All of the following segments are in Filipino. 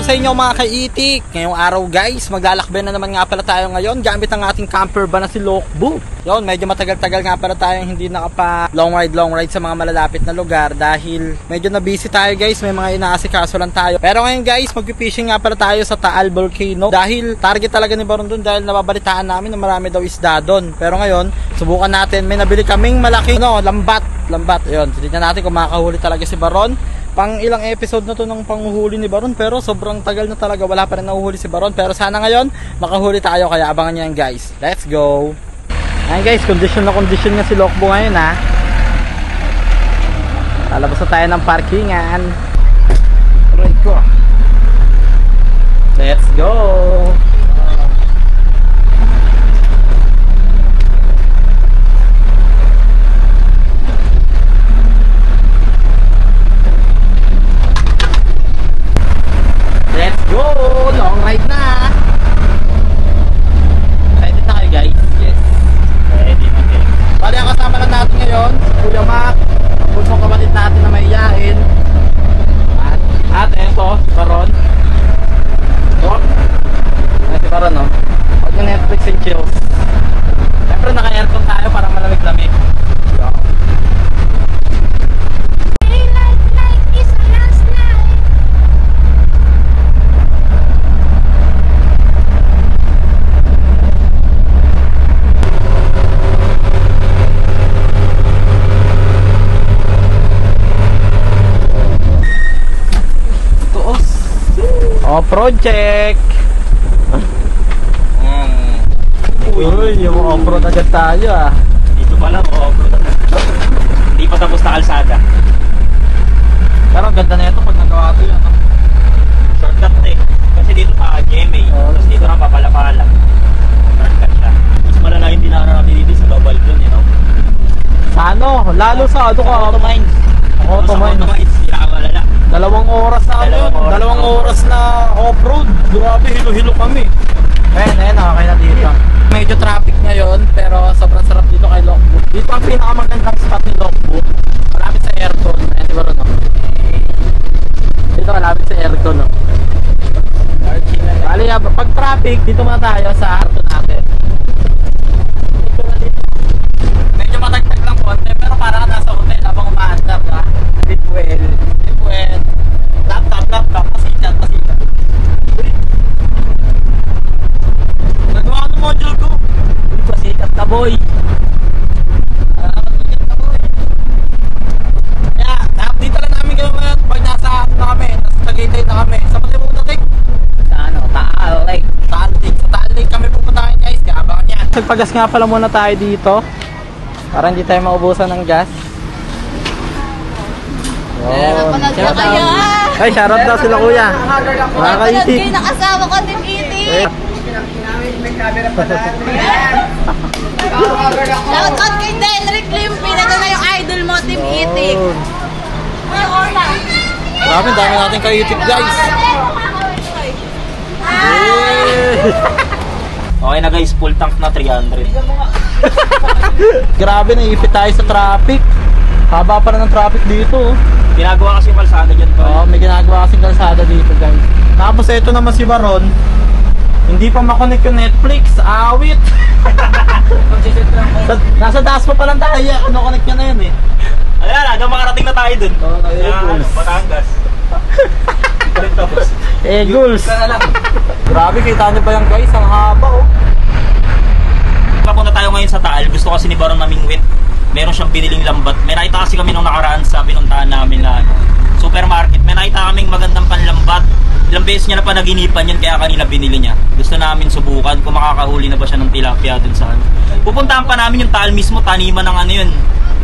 sa inyo mga kaitik. Ngayong araw guys, maglalakbay na naman nga pala tayo ngayon gamit ang ating camper van na si Lokbu. Yun, medyo matagal-tagal nga pala tayong hindi nakapa long ride sa mga malalapit na lugar dahil medyo na busy tayo guys, may mga inaasikaso lang tayo. Pero ngayon guys, magpipishing nga pala tayo sa Taal Volcano dahil target talaga ni Baron dun dahil nababalitaan namin na marami daw isda dun. Pero ngayon, subukan natin, may nabili kaming malaking lambat. Yun, tignan natin kung makakahuli talaga si Baron. Pang ilang episode na to ng panguhuli ni Baron pero sobrang tagal na talaga, wala pa rin nahuhuli si Baron. Pero sana ngayon makahuli tayo, kaya abangan nyo yan guys. Let's go. Ayan guys, condition na condition nga si Lokbu ngayon ha. Lalabas na tayo ng parkingan. Right ko. Let's go. Let's go! Long ride na! Excited na kayo guys? Yes. Ready na kayo. Bali ang kasama lang natin ngayon, Kuya Mac, ang punsong kapatid natin na mahiyain. At eto, si Baron. Si Baron no? Huwag yung Netflix and chills. Siyempre naka-aircon tayo para malamig-lamig. Project! Uy, yung off-road agad tayo ah. Dito pa lang, off-road na. Hindi pa tapos na kalsada. Pero ang ganda na ito pag nagawa ito yan. Shortcut eh. Kasi dito pa GMA. Tapos dito na papala-pala. Shortcut siya. Mas malala yung dinara natin dito sa Double Dun, you know? Sa ano? Lalo sa ano ka? Auto Mines. Auto Mines. Pinakamalala. 2 oras na ano yun? 2 oras na off-road. Grabe, hilo-hilo kami. Ayan, okay na dito. Medyo traffic ngayon, pero sobrang sarap dito kay Lokbu. Dito ang pinakamagandang spot ni Lokbu. Malapit sa aircon. Ayan, di ba rin, no? Dito malapit sa aircon, no? Bali, pag traffic, dito muna tayo sa aircon natin. Medyo matagtag lang konti, pero parang nasa hotel habang umaandar, ha? Deepwell. Laptop, pasikat. Nagawa ko ng module ko. Pasikat ka boy. Kaya, dito lang namin kayo pag nasa na kami, nasa Tagaytay na kami. Sa pati pupunta Tek? Sa ano, Taal Lake. Sa Taal Lake kami pupuntahin guys, kaya abangan yan. Nagpagas nga pala muna tayo dito para hindi tayo maubusan ng gas. Ay, shoutout daw sila kuya. Mga kaitik. Kayo nakasama ko Team Itik. Shoutout kay Delrick Limpi. Nagano na yung idol mo, Team Itik. Dami natin kaitik guys. Okay na guys, full tank na 300. Grabe, naipit tayo sa traffic. Haba pa na ng traffic dito. Ginagawa kasi yung kalsada dyan pa. Oo, may ginagawa kasing kalsada dito guys. Tapos ito naman si Baron, hindi pa makonect yung Netflix. Awit. Nasa taas pa lang tayo. Ano connect niya na yun eh. Ayan, hanggang makarating na tayo dun. Oo, Eagles. Batangas. Tapos Eagles. Grabe, kita nyo ba yan guys? Ang haba oh. Papunta tayo ngayon sa Taal. Gusto kasi ni Baron namingwit. Meron siyang biniling lambat. May nakita kasi kami nung nakaraan sa pinuntahan namin na supermarket. May nakita kaming magandang panlambat. Ilang beses niya na panaginipan yun, kaya kanina binili niya. Gusto namin subukan kung makakahuli na ba siya ng tilapia dun sa ano. Pupuntahan pa namin yung Taal mismo, taniman ng ano yun,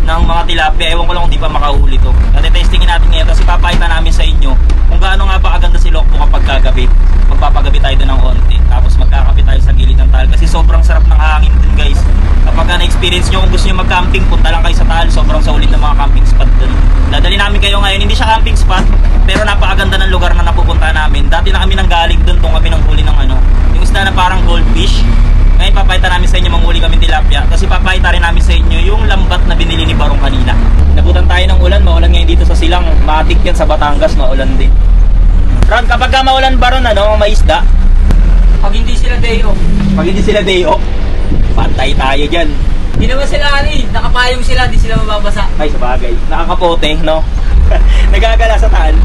ng mga tilapia. Ewan ko lang kung di pa makahuli to. At testingin natin ngayon kasi papakita namin sa inyo kung gaano nga ba kaganda si Lokbu kapag kagabi. Magpapagabi tayo doon ng onti. Tapos magkakape tayo sa gilid ng Taal kasi sobrang sarap ng hangin dun guys. Kapag na-experience nyo, kung gusto nyo mag-camping, punta lang kayo sa Taal. Sobrang solid ng mga camping spot dun. Dadali namin kayo ngayon. Hindi siya camping spot, pero napakaganda ng lugar na napupunta namin. Dati na kami nang galing dun, kung kami nang huli ng ano, yung isda na parang goldfish. Ngayon papayta namin sa inyo, manghuli kami tilapia. Kasi papayta rin namin sa inyo yung lambat na binili ni Barong kanina. Nabutan tayo ng ulan, maulan ngayon dito sa Silang. Matik yan sa Batangas, maulan din. Ron, kapag ka maulan ba ron, ano, may isda? Pag hindi sila day off. Pag hindi sila day off, pantay tayo dyan. Hindi naman sila nakapayong sila, di sila mababasa. Ay, sabagay. Nakakapote, no? Nagagala sa taan.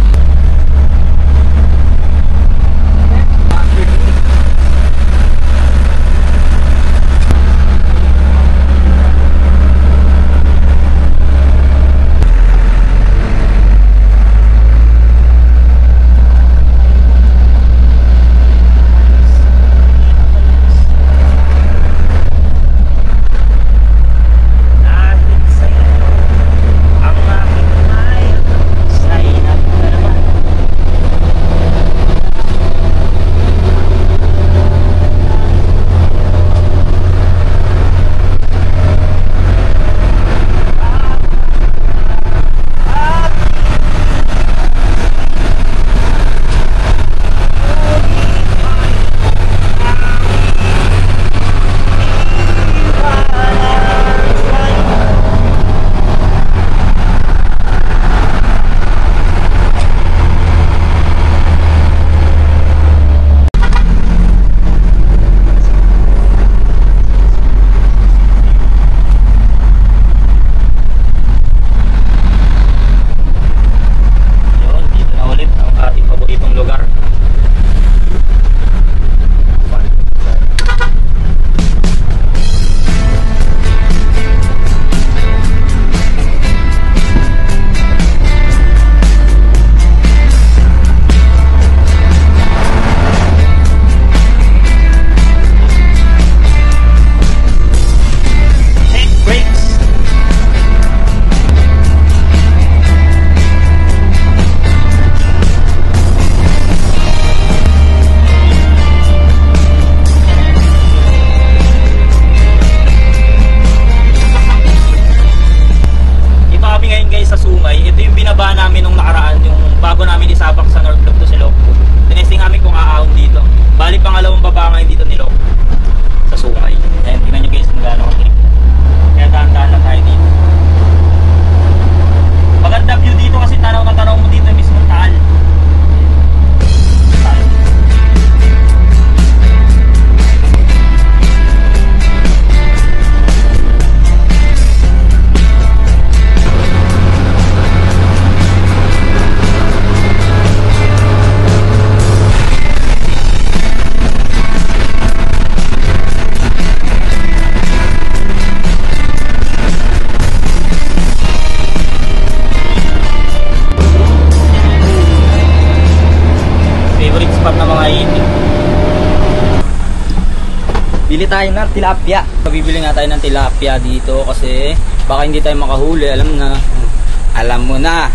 Bili tayo ng tilapia. Bibili nga tayo ng tilapia dito kasi baka hindi tayo makahuli. Alam mo na.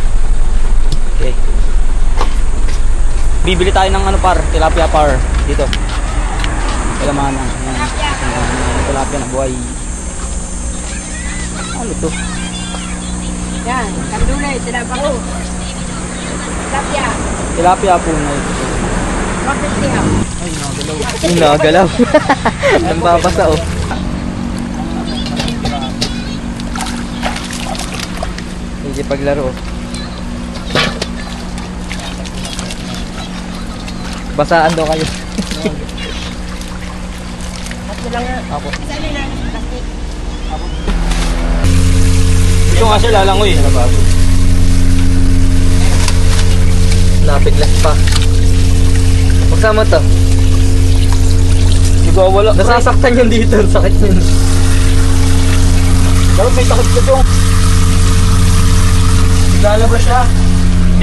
Okay. Bibili tayo ng tilapia par dito. Wala mana. Tilapia na buhay. Ano to? Yan, kandunay, tilapia ko. Tilapia. Tilapia po na ito. Bakit siya? Ay, nagalaw. Ay, nagalaw. Nambabasa oh. Hindi paglaro. Basaan daw kayo. Tatlo lang nga. Ako. Isa nila, plastic. Ito nga siya lalangoy. Napiglas pa. Magsama to. Hindi ko wala. Nasasaktan yun dito. Sakit yun. Dapat may takot ka dyan. Lalabas siya.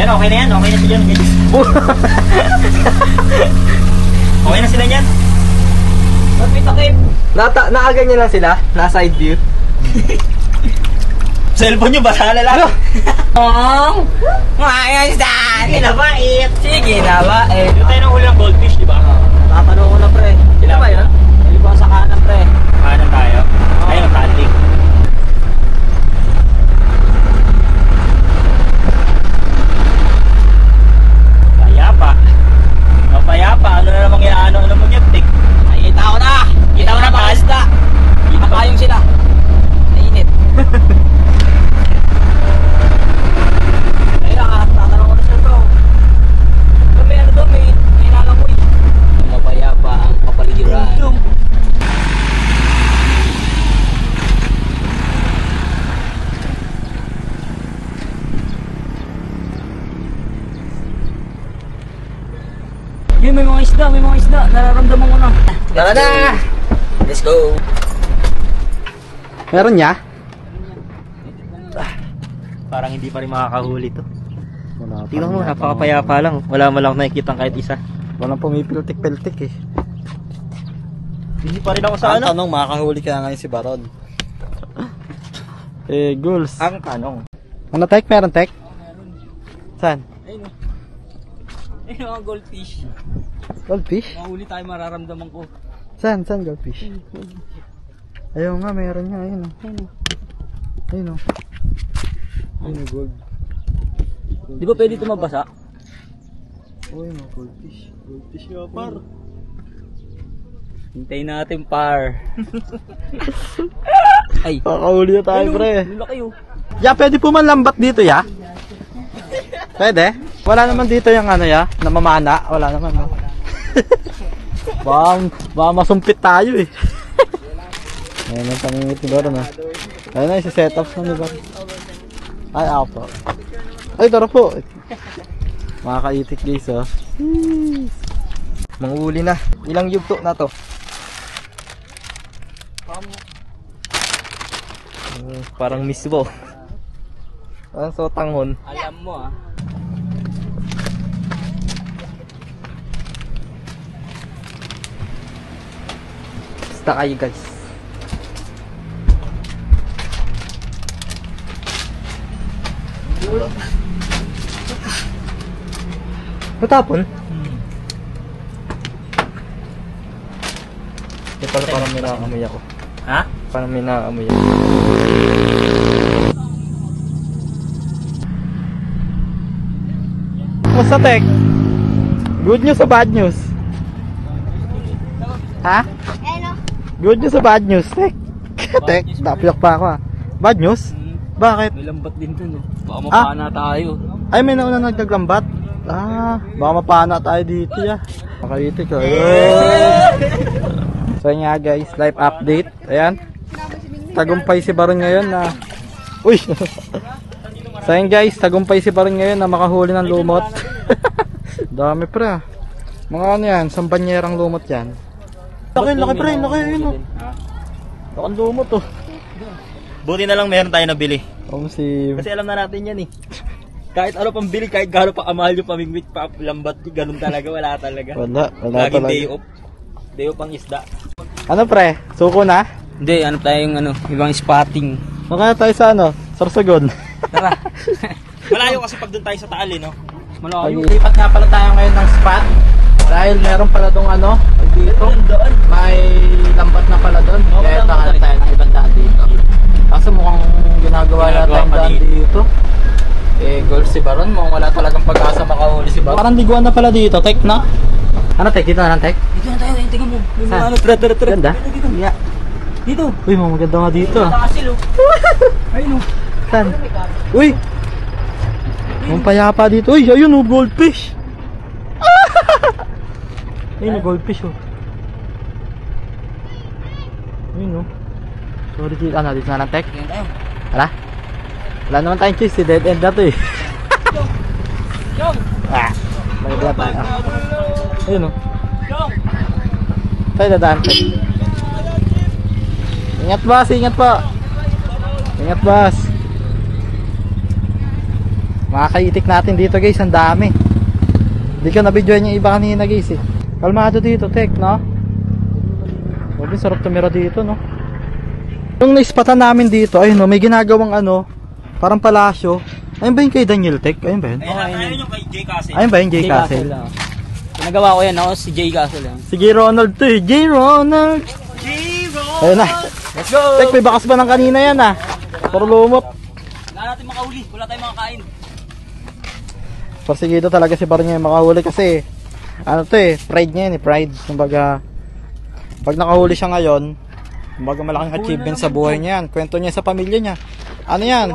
Yan, okay na yan. Okay na sila dyan. Okay na sila dyan. Ba't may takip? Nakaganyan lang sila. Naka-side view. Cellphone nyo, basa na lang. Ong! Mayos na! Kinabait. Sige na ba? Doon tayo ng huli ng goldfish, di ba? Tatanong ko na pre. Sino ba yun? Hindi ba sa kanan pre? Kanan tayo. Ayun ang talik. Payapa. Mapayapa. Ano na namang inaano? Ano mo yun, tik? Nakikita ko na! Kita ko na mga isda! Nakapayong sila. Nainit. Ayun na, tatanong ko na sila bro. Kami may mga isda, may mga isda. Nararamdaman ko na. Tara na! Let's go. Meron niya? Parang hindi pa rin makakahuli to. Wala pa. Tingnan mo, napakapayapa lang. Wala man lang nakikita kahit isa. Walang pumipiltik-piltik eh. Hindi pa rin ako sa Ang ano. tanong, makakahuli kaya ngayon si Baron. Eh, Guls. Ang tanong. Ano, Tek? Meron, Tek? Saan? Ayun o. Ayun mga goldfish. Goldfish? Mahuli tayo mararamdaman ko. Saan? Saan goldfish? Ayun nga, meron nga. Ayun o. Ayun o. Ayun o, gold. Di ba pwede ito mabasa? Ayun o, goldfish. Goldfish nga, par. Hintayin natin, par. Ay. Pakahuli na tayo, pre. Ang laki oh. Ya, pwede po man lambat dito, ya? Pwede? Wala naman dito yung ano, ya? Namamana. Wala naman, no? Baka masumpit tayo, eh. Ayan yung pangingit ni Baron, ah. Ayun na, isi-set up na ni Baron. Ay, ako po. Ay, tara po. Makakaitik, guys, oh. Manghuli na. Ilang yugto na to? Parang misbo. Parang sotanghon. Alam mo ah. Basta kayo guys. Natapon? Ito parang may nakakamoy ako. Ha? Parang may nakakamoy ako. Kumusta, Tek? Good news o bad news? Ha? Good news o bad news, Tek? Tek, napiyak pa ako, ah. Bad news? Bakit? May lambat din dun oh. Baka mapana tayo. Ay, may nauna nagdaglambat. Baka mapana tayo dito, ya. Makaitik, oh. So yun nga, guys, live update. Ayan. Tagumpay si Baron ngayon na... Uy! So yun, guys, tagumpay si Baron ngayon na makahuli ng lumot. Dami, pre. Mga ano yan, sambanyerang lumot yan. Laki, laki, pre. Laki, yun, oh. Laki lumot, oh. Buti na lang meron tayo nabili. Si... Kasi alam na natin yan eh. Kahit ano pang bili, kahit gano'n pa kamahal yung pamingwit, pa lambat, ganun talaga, wala talaga. Wala Laging talaga. day off. Day off ang isda. Ano, pre? Suko na? Hindi, ano tayong ano, ibang spotting. Makaya tayo sa ano? Sorsogon. Tara. Malayo kasi pag doon tayo sa Taal eh, no? Malayo. Lipat nga pala tayo ngayon ng spot. Dahil meron pala dong ano, dito. May lambat na pala doon. Kaya tayo ng ibang daan dito. Kaso mukhang ginagawa natin ang daan dito. Eh, goal si Baron. Mukhang wala talagang pag-asa makahuli si Baron. Parang liguan na pala dito, Tek, no? Ano, Tek? Dito na lang, Tek? Dito na tayo, tingnan mo. May mga Saan? ano, tara. Ganda? Dito. Yeah. Dito. Uy, maganda nga dito. Takasil oh. Ayun oh. Saan? Uy! Ang payapa dito. Uy, ayun oh, goldfish. Ayun oh, goldfish oh. Ayun oh. Sorry, dito na lang, Tek. Tingnan tayo. Hala? Wala naman tayong choice, dead end na to eh. Yung! Maganda tayo. Ayun oh. Yung! Tayo dadaan, Tek. Ingat, boss, ingat po. Ingat, boss. Makakaitik natin dito, guys, ang dami. Hindi ko na-videoan yung iba kanina, guys eh. Kalmado dito, Tek, no? Sabi, sarap tumira dito, no? Yung naispatan namin dito, ayun no, may ginagawang ano, parang palasyo. Ayun ba yung kay Daniel, Tek? Ayun ba yun? Ayun yung kay Jay Castle. Ayun ba yung J. Castle? Nagawa ko yan ako, si Jay Castle yan. Si J. Ronald to eh. J. Ronald! Ayun na. Let's go! Tek, may bakas ba ng kanina yan ah? Puro lumot. Wala natin makahuli, wala tayong makakain. Persigido talaga si Baron niya yung makahuli kasi ano to eh, pride niya yun eh, pride. Kumbaga, pag nakahuli siya ngayon, kumbaga malaking achievement sa buhay niya yan. Kwento niya sa pamilya niya. Ano yan?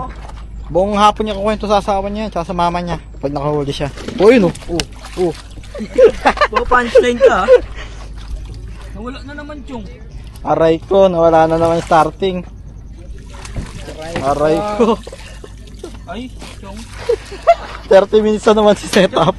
Buong hapon niya kukwento sa asawa niya, tsaka sa mama niya pag nakahuli siya. O yun oh. Oh. Puro punchline ka. Nawala na naman yung. Aray ko, nawala na naman yung starting. Aray ko. Ay, yung. 30 minutes na naman si setup.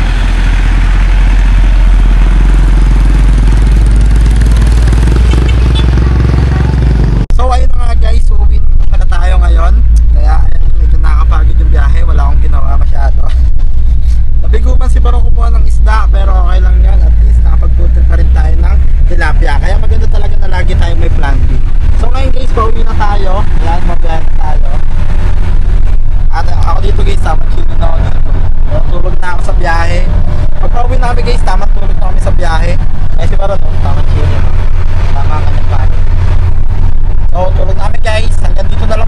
tayo. Ayan, mabiyahe na tayo. At ako dito guys, tama chino na ako dito. Tulog na ako sa biyahe. Pagka-uwi namin guys, tama tulog na kami sa biyahe. Eh si Baron, tama chino. Tama ang kanyang pahay. So tulog namin guys, hanggang dito na